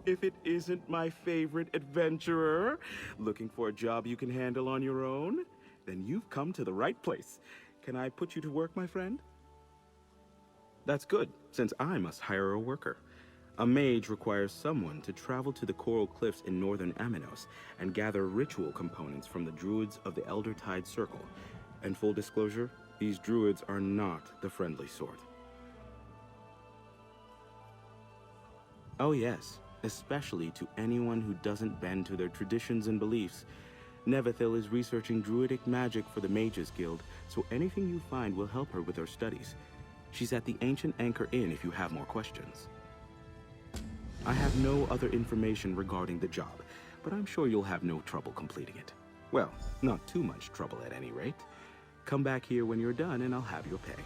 if it isn't my favorite adventurer. Looking for a job you can handle on your own? Then you've come to the right place. Can I put you to work, my friend? That's good, since I must hire a worker. A mage requires someone to travel to the coral cliffs in northern Amenos and gather ritual components from the druids of the Elder Tide Circle. And full disclosure, these druids are not the friendly sort. Oh yes, especially to anyone who doesn't bend to their traditions and beliefs. Nevathil is researching druidic magic for the Mages Guild, so anything you find will help her with her studies. She's at the Ancient Anchor Inn if you have more questions. I have no other information regarding the job, but I'm sure you'll have no trouble completing it. Well, not too much trouble at any rate. Come back here when you're done and I'll have your pay.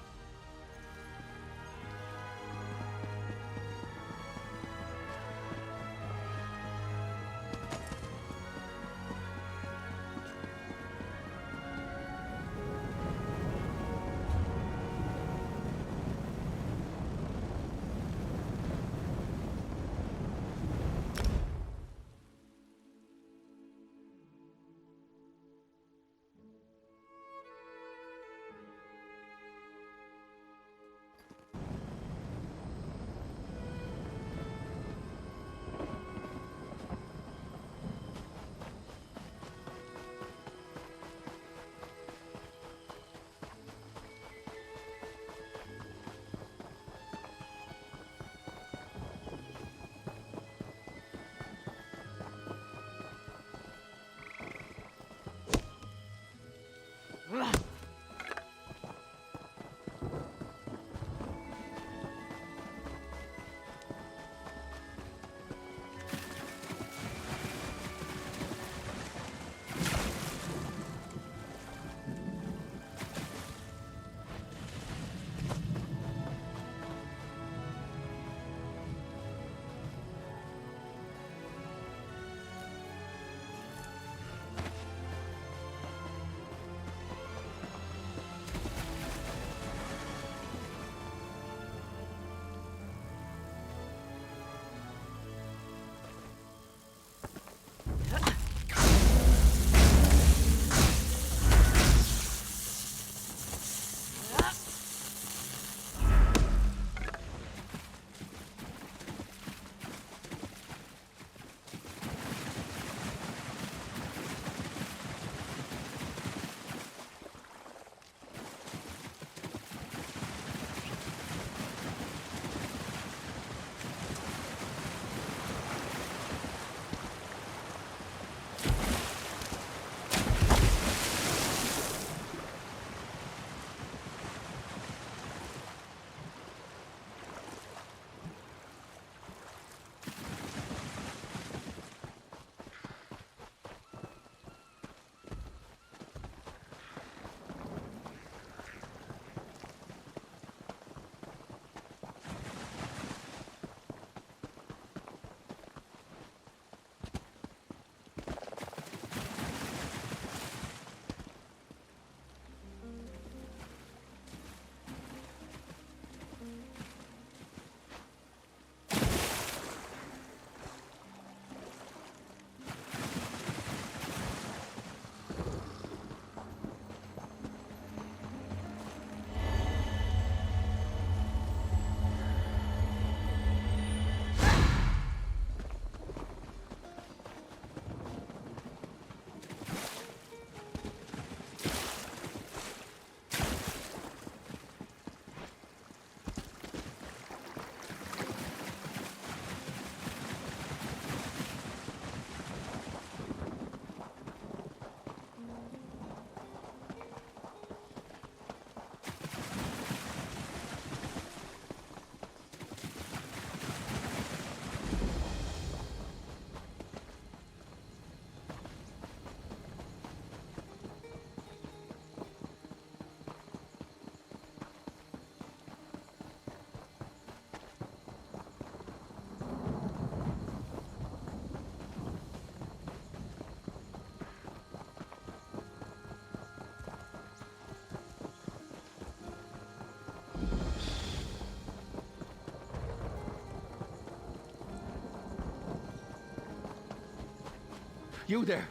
You there!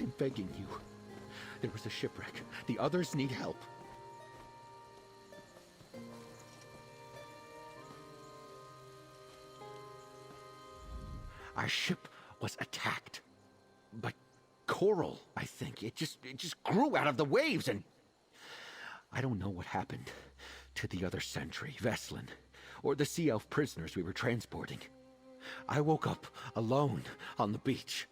I'm begging you. There was a shipwreck. The others need help. Our ship was attacked by coral, I think. It just grew out of the waves, and I don't know what happened to the other sentry, Veslin, or the sea elf prisoners we were transporting. I woke up alone on the beach.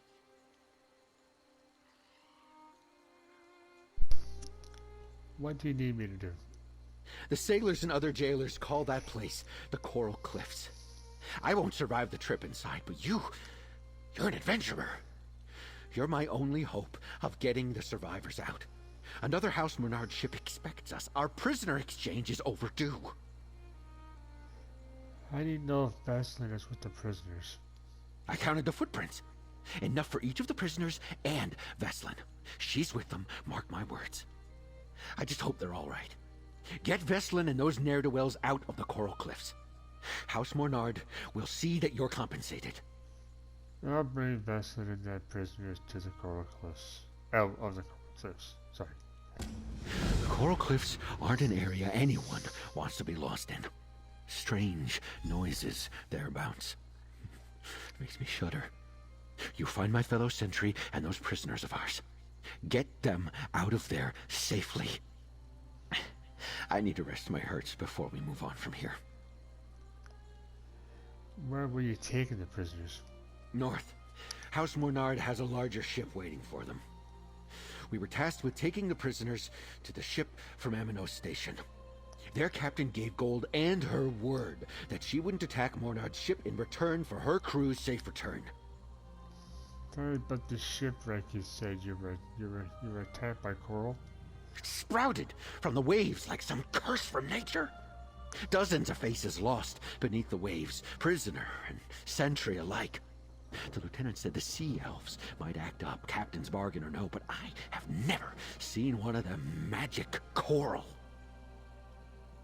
What do you need me to do? The sailors and other jailers call that place the Coral Cliffs. I won't survive the trip inside, but you're an adventurer. You're my only hope of getting the survivors out. Another House Bernard ship expects us. Our prisoner exchange is overdue. How do you know if Veslin is with the prisoners? I counted the footprints. Enough for each of the prisoners and Veslin. She's with them, mark my words. I just hope they're all right. Get Veslin and those ne'er-do-wells out of the Coral Cliffs. House Bernard will see that you're compensated. I'll bring Veslin and that prisoners to the Coral Cliffs. Out of the Coral Cliffs. Sorry. The Coral Cliffs aren't an area anyone wants to be lost in. Strange noises thereabouts. It makes me shudder. You find my fellow sentry and those prisoners of ours. Get them out of there safely. I need to rest my hurts before we move on from here. Where were you taking the prisoners? North. House Bernard has a larger ship waiting for them. We were tasked with taking the prisoners to the ship from Amenos station. Their captain gave Gold and her word that she wouldn't attack Bernard's ship in return for her crew's safe return. Sorry, but the shipwreck you said you were attacked by coral? It sprouted from the waves like some curse from nature. Dozens of faces lost beneath the waves, prisoner and sentry alike. The lieutenant said the sea elves might act up, captain's bargain or no, but I have never seen one of them magic coral.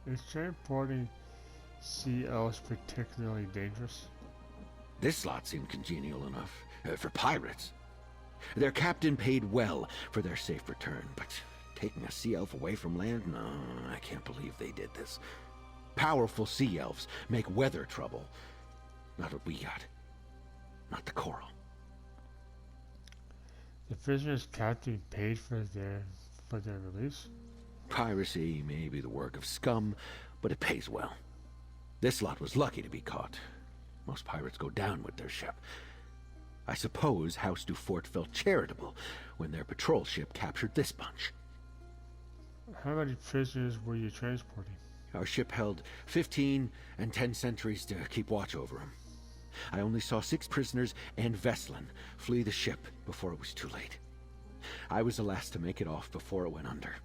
Is transporting sea elves particularly dangerous? This lot seemed congenial enough for pirates. Their captain paid well for their safe return, but taking a sea elf away from land? No, I can't believe they did this. Powerful sea elves make weather trouble. Not what we got. Not the coral. The prisoner's captain paid for their release? Piracy may be the work of scum, but it pays well. This lot was lucky to be caught. Most pirates go down with their ship. I suppose House Dufort felt charitable when their patrol ship captured this bunch. How many prisoners were you transporting? Our ship held 15 and 10 sentries to keep watch over them. I only saw 6 prisoners and Veslin flee the ship before it was too late. I was the last to make it off before it went under.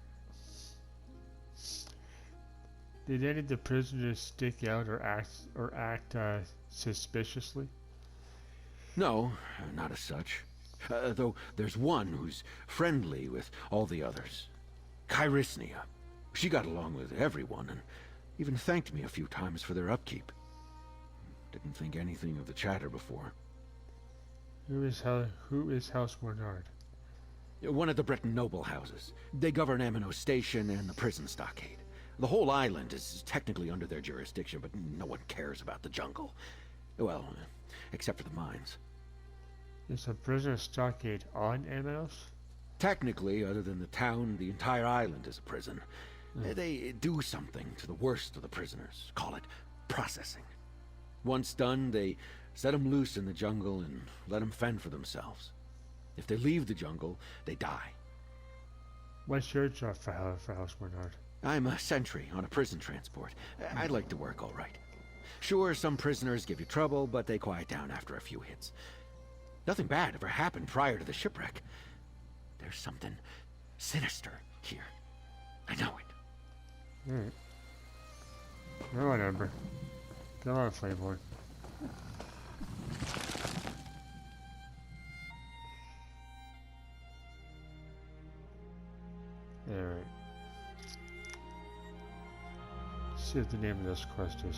Did any of the prisoners stick out or act suspiciously? No, not as such. Though there's one who's friendly with all the others. Kairisnia. She got along with everyone and even thanked me a few times for their upkeep. Didn't think anything of the chatter before. Who is House Bernard? One of the Breton noble houses. They govern Amenos station and the prison stockade. The whole island is technically under their jurisdiction, but no one cares about the jungle. Well, except for the mines. Is a prisoner stockade on Amenos? Technically, other than the town, the entire island is a prison. They do something to the worst of the prisoners. Call it processing. Once done, they set them loose in the jungle and let them fend for themselves. If they leave the jungle, they die. What's your job for House Bernard? I'm a sentry on a prison transport. I'd like to work all right. Sure, some prisoners give you trouble, but they quiet down after a few hits. Nothing bad ever happened prior to the shipwreck. There's something sinister here. I know it. Alright. Come on, Ember. Come on, Flameboy. Alright. See what the name of this quest is.